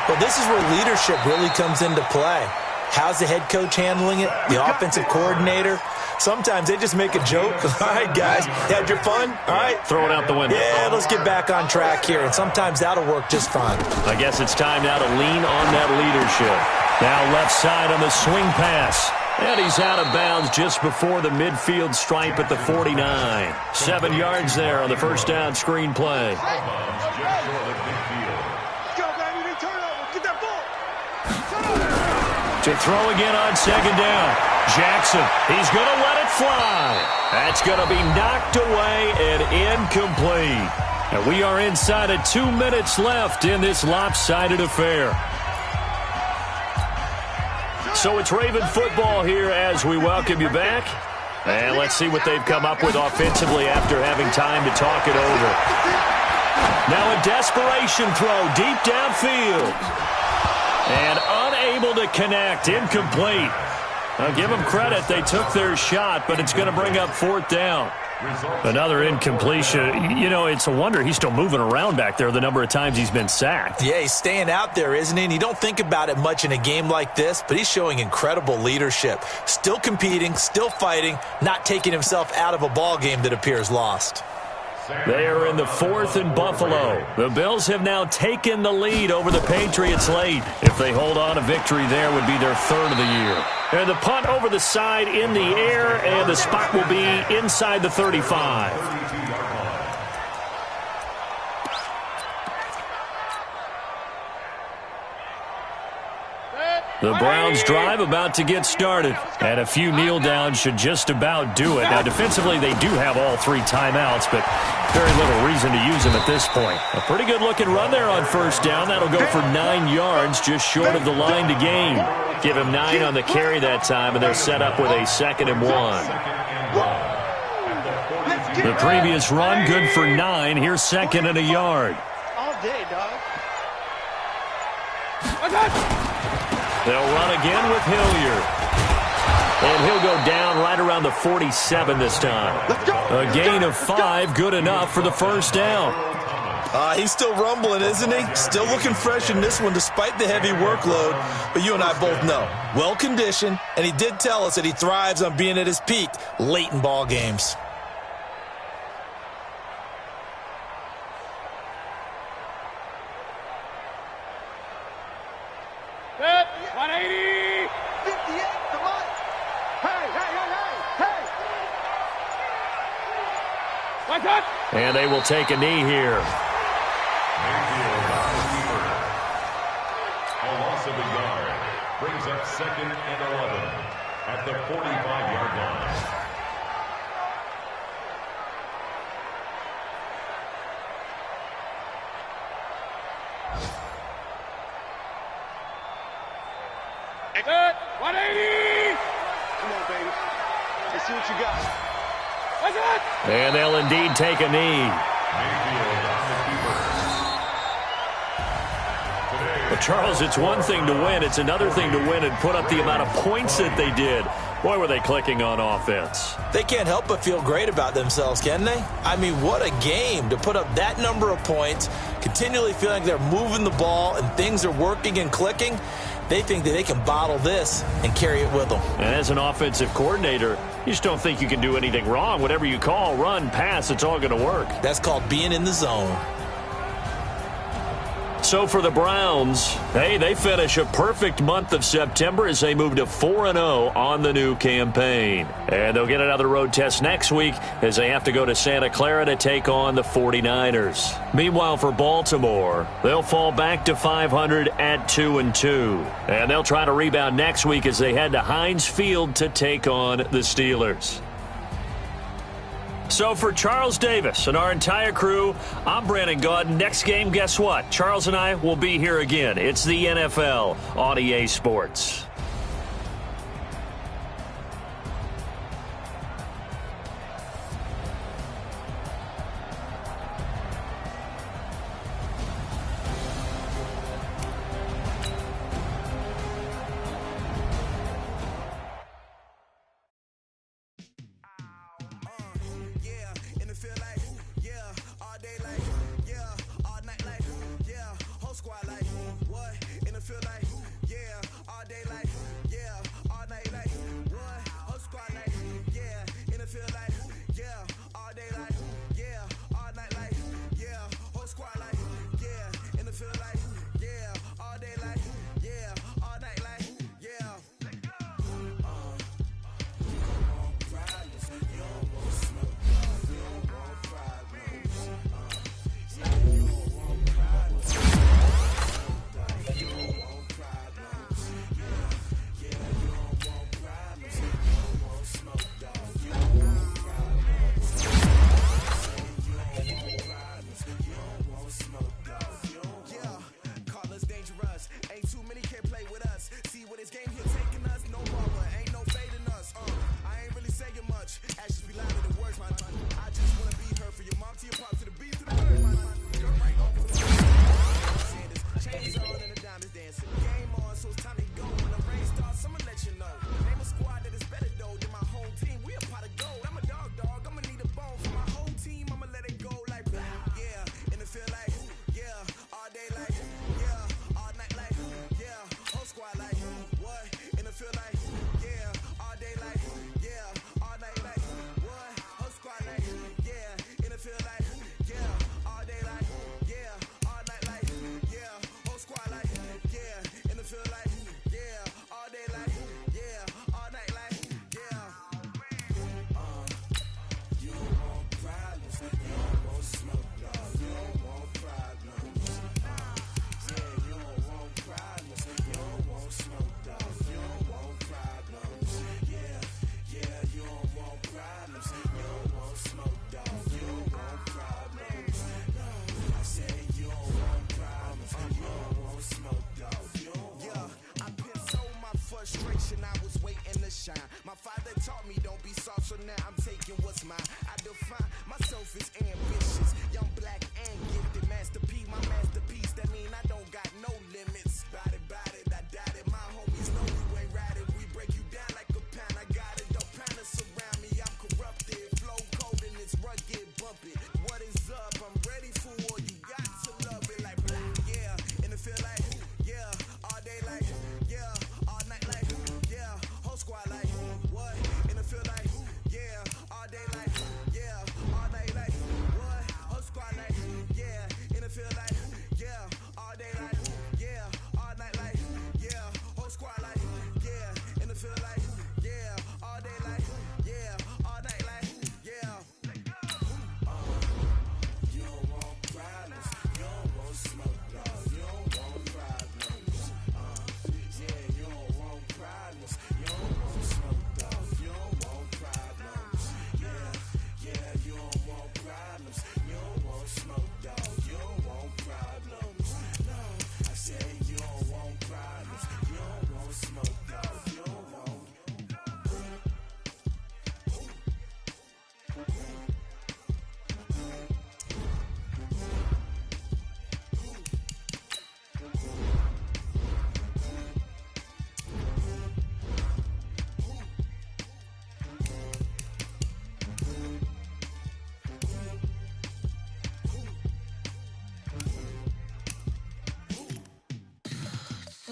Well, this is where leadership really comes into play. How's the head coach handling it? The offensive coordinator? Sometimes they just make a joke. All right, guys, you had your fun? All right. Throw it out the window. Yeah, let's get back on track here. And sometimes that'll work just fine. I guess it's time now to lean on that leadership. Now left side on the swing pass. And he's out of bounds just before the midfield stripe at the 49. 7 yards there on the first down screen play. To throw again on 2nd down. Jackson, he's going to let it fly. That's going to be knocked away and incomplete. And we are inside of 2 minutes left in this lopsided affair. So it's Raven football here as we welcome you back. And let's see what they've come up with offensively after having time to talk it over. Now a desperation throw deep downfield. And unable to connect, incomplete. I'll give them credit. They took their shot, but it's going to bring up 4th down. Another incompletion. You know, it's a wonder he's still moving around back there the number of times he's been sacked. Yeah, he's staying out there, isn't he? And you don't think about it much in a game like this, but he's showing incredible leadership. Still competing, still fighting, not taking himself out of a ball game that appears lost. They are in the 4th and Buffalo. The Bills have now taken the lead over the Patriots late. If they hold on, a victory there would be their 3rd of the year. And the punt over the side in the air, and the spot will be inside the 35. The Browns drive about to get started, and a few kneel downs should just about do it. Now, defensively, they do have all 3 timeouts, but very little reason to use them at this point. A pretty good-looking run there on 1st down. That'll go for 9 yards, just short of the line to gain. Give him 9 on the carry that time, and they're set up with a 2nd and 1. The previous run, good for 9. Here's 2nd and a yard. All day, dog. They'll run again with Hilliard. And he'll go down right around the 47 this time. A gain of 5, good enough for the 1st down. He's still rumbling, isn't he? Still looking fresh in this one despite the heavy workload. But you and I both know, well-conditioned, and he did tell us that he thrives on being at his peak late in ball games. And they will take a knee here. A loss of a yard brings up 2nd and 11 at the 45-yard line. Good. 180. Come on, baby. Let's see what you got. And they'll indeed take a knee. But, Charles, it's one thing to win. It's another thing to win and put up the amount of points that they did. Boy, were they clicking on offense. They can't help but feel great about themselves, can they? I mean, what a game to put up that number of points, continually feeling like they're moving the ball and things are working and clicking. They think that they can bottle this and carry it with them. And as an offensive coordinator, you just don't think you can do anything wrong. Whatever you call, run, pass, it's all going to work. That's called being in the zone. So for the Browns, hey, they finish a perfect month of September as they move to 4-0 on the new campaign. And they'll get another road test next week as they have to go to Santa Clara to take on the 49ers. Meanwhile, for Baltimore, they'll fall back to 500 at 2-2. And they'll try to rebound next week as they head to Heinz Field to take on the Steelers. So for Charles Davis and our entire crew, I'm Brandon Gaudin. Next game, guess what? Charles and I will be here again. It's the NFL on EA Sports. Game on, so it's time to go. When the rain starts, I'ma let you know. Name a squad.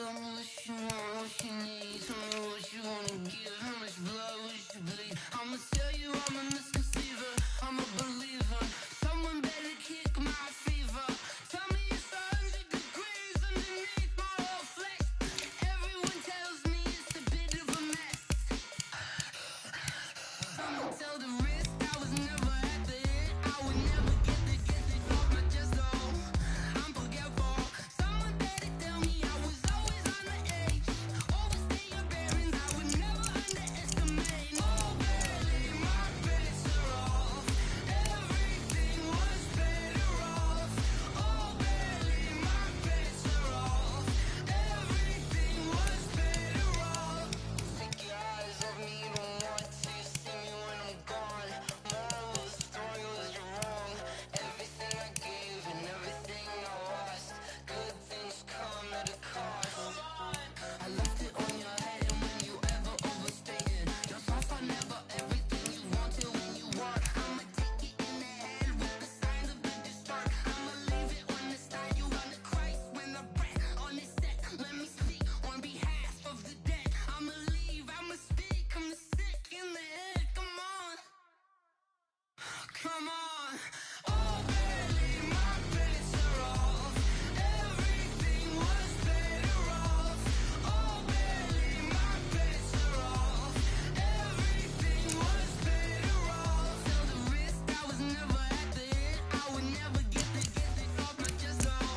Tell me what you want, what you need. Tell me what you wanna give. How much blood would you bleed? I'ma tell you I'm a misconceiver. I'm a believer. Someone better kick my fever. Tell me it's 100 degrees underneath my whole flesh. Everyone tells me it's a bit of a mess. I'ma tell the risk I was never at the end. I would never get this off my chest though. I'm forgetful. Someone better tell me I was always on the edge. Overstay your bearings, I would never underestimate. Oh, barely, my bets are off. Everything was better off. Oh, barely, my bets are off. Everything was better off. Take your eyes off me, you don't want to see me when I'm gone. Moral of the story was you're wrong. Everything I gave and everything I lost. Good things come at a cost. I left it on your head, and when you ever overstated, your thoughts are never everything you wanted when you want. I'ma take it in the head with the signs of the distort. I'ma leave it on the side. You run the Christ when the breath on this set. Let me speak on behalf of the dead. I'ma leave, I'ma speak. I'm sick in the head. Come on, come on. Oh, barely, my bets are off. Everything was better off. Oh, barely, my bets are off. Everything was better off. Till the risk I was never at the end. I would never get this off my chest though.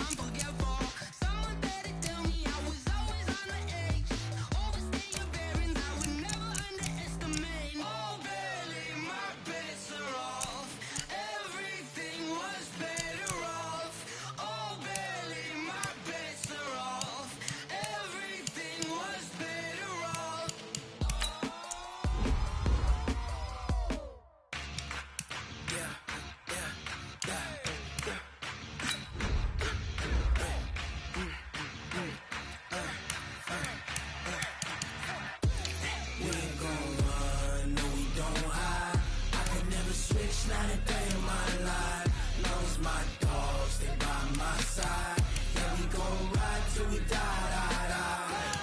I'm forgetful. Someone better tell me I was always on the edge. Overstay your bearings, I would never underestimate. Oh, barely, my bets are off. Everything was better off. Oh, barely, my bets are off. Everything was better off. We ain't gon' run, no we don't hide. I could never switch, not a day in my life. Long as my dogs stay by my side. Yeah, we gon' ride till we die.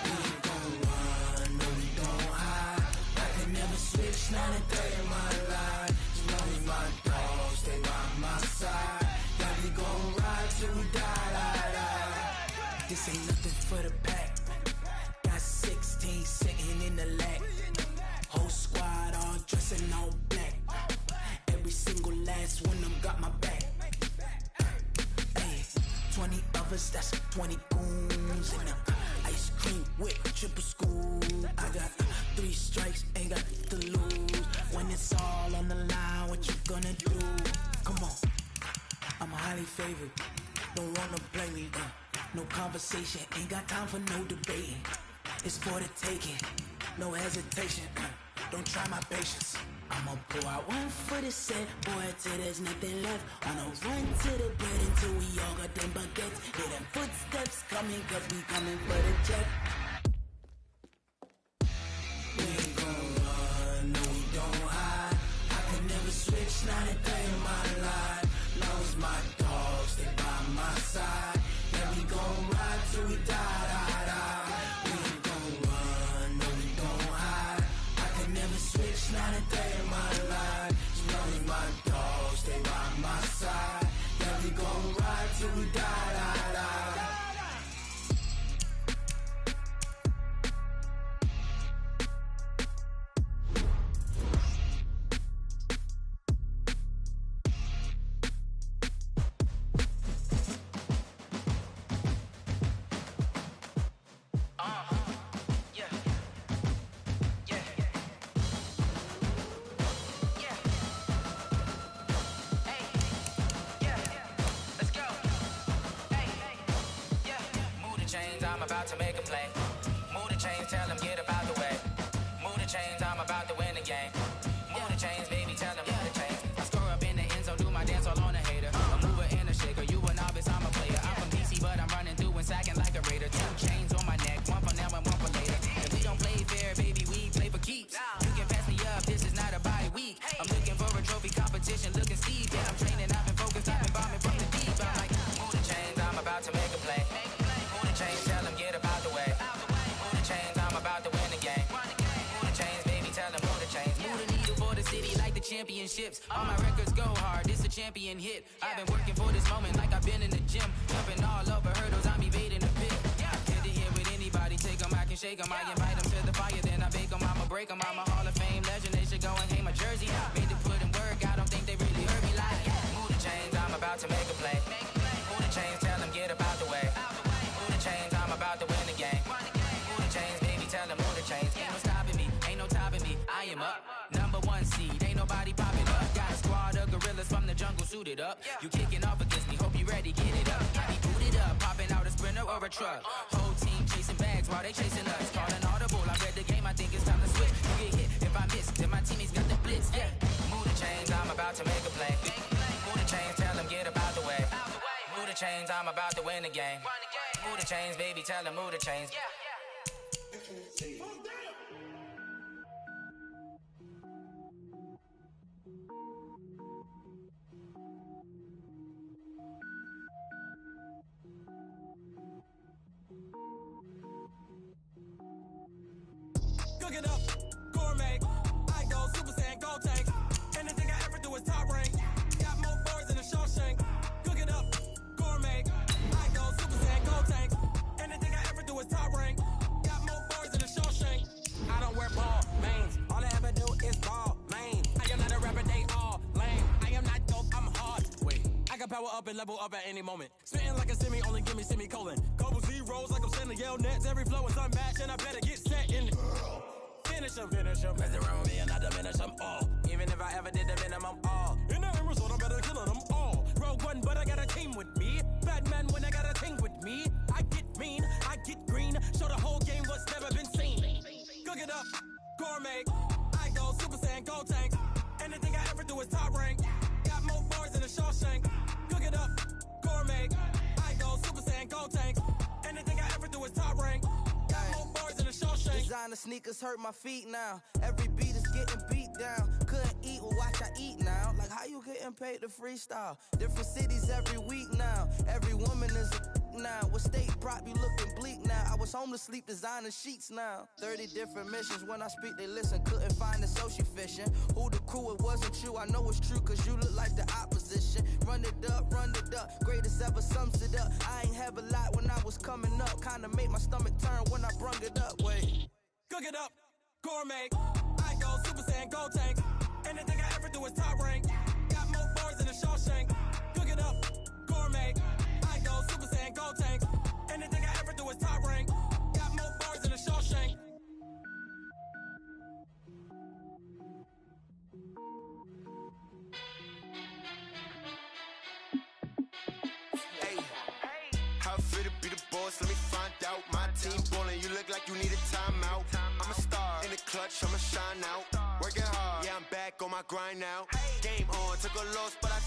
We ain't gon' run, no we don't hide. I could never switch, not a day in my life. As long as my dogs stay by my side. Yeah, we gon' ride till we die. This ain't nothing for the pack. Got 16 sitting in the lap. Whole squad all dressing all black. Every single last one of them got my back. Hey, 20 of us, that's 20 goons. And ice cream whip, triple scoop. I got 3 strikes, ain't got to lose. When it's all on the line, what you gonna do? Come on, I'm highly favored. Don't wanna play me, no conversation, ain't got time for no debating. It's for the taking, no hesitation. Don't try my patience. I'ma pull out one for the set, boy, till there's nothing left. I'ma run to the bed until we all got them baguettes. Hear them footsteps coming, cause we coming for the jet. We ain't gon' run, no we don't hide. I could never switch, not a day in my life. Long as my dogs stay by my side. Yeah, we gon' ride till we die. We ain't gon' run, no we don't hide. I could never switch, not a day in my life. As long as my dogs stay by my side. Yeah, we gon' ride till we die. I'm about to make a play. Move the chains, tell them get about the way. Move the chains, I'm about to win the game. Move the chains, baby, tell them move the chains. I score up in the end zone, do my dance all on a hater. A mover and a shaker, you a novice, I'm a player. I'm from DC, but I'm running through and sacking like a raider. 2 chains on my neck, one for now and one for later. If we don't play fair, baby, we play for keeps. You can pass me up, this is not a bye week. I'm looking for a trophy competition, looking steep. Yeah, I'm training, I've been focused, I've been bombing from the deep. I'm like, move the chains, I'm about to make a play. Move the chains, tell them get championships. All my records go hard, this a champion hit. I've been working for this moment like I've been in the gym. Jumping all over hurdles, I'm evading the pit. Head to head with anybody, take them, I can shake them. I invite them to the fire, then I bake them, I'ma break them. I'm a Hall of Fame legend, they should go and hang my jersey. Made to put in work, I don't think they really heard me like. Move the chains, I'm about to make a play. Move the chains, tell them get up out the way. Move the chains, I'm about to win the game. Move the chains, baby, tell them move the chains. Ain't no stopping me, ain't no topping me. I am up, number one seed, ain't nobody popping up. Got a squad of gorillas from the jungle suited up. You kicking off against me, hope you ready, get it up. I be booted up, popping out a Sprinter or a truck. Whole team chasing bags while they chasing us. Calling audible, I read the game, I think it's time to switch. You get hit if I miss, then my teammates got the blitz. Yeah, move the chains, I'm about to make a play. Move the chains, tell them get up out the way. Move the chains, I'm about to win the game. Move the chains, baby, tell them move the chains. Cook it up, gourmet. I go Super Saiyan, gold tank. Anything I ever do is top rank. Got more boards than a Shawshank. Cook it up, gourmet. I go Super Saiyan, gold tank. Anything I ever do is top rank. Got more boards than a Shawshank. I don't wear ball mains. All I ever do is ball lane. I am not a rapper, they all lame. I am not dope, I'm hard. Wait, I can power up and level up at any moment. Spitting like a semi, only give me semicolon. Couple zeros like I'm sending yell nets. Every flow is unmatched, and I better get set in. Finish them. Mess around with me and I diminish them all. Even if I ever did the minimum all. In the end result, I'm better killing them all. Rogue One, but I got a team with me. Batman when I got a team with me. I get mean, I get green. Show the whole game what's never been seen. Cook it up, gourmet. I go Super Saiyan, gold tank. Anything I ever do is top rank. Got more bars than a Shawshank. Cook it up, gourmet. I go Super Saiyan, gold tank. Anything I ever do is top rank. Got more bars than a Shawshank. Designer sneakers hurt my feet now. Every beat is getting beat down. Couldn't eat, well watch I eat now. Like how you getting paid to freestyle? Different cities every week now. Every woman is a now. What state prop you looking bleak now? I was home to sleep designing sheets now. 30 different missions. When I speak they listen. Couldn't find it so she fishing. Who the crew? It wasn't you. I know it's true cause you look like the opposition. Run it up. Greatest ever sums it up. I ain't have a lot when I was coming up. Kinda made my stomach turn when I brung it up. Wait. Cook it up, gourmet. I go Super Saiyan, gold tank. Anything I ever do is top rank. Got more bars than a Shawshank. Cook it up, gourmet. I go Super Saiyan, gold tank. Anything I ever do is top rank. Got more bars than a Shawshank. Hey, how fit to be the boss? Let me find out. My team ballin', you look like you need a timeout. I'm a star in the clutch, I'ma shine out. Working hard, yeah, I'm back on my grind now. Game on, took a loss, but I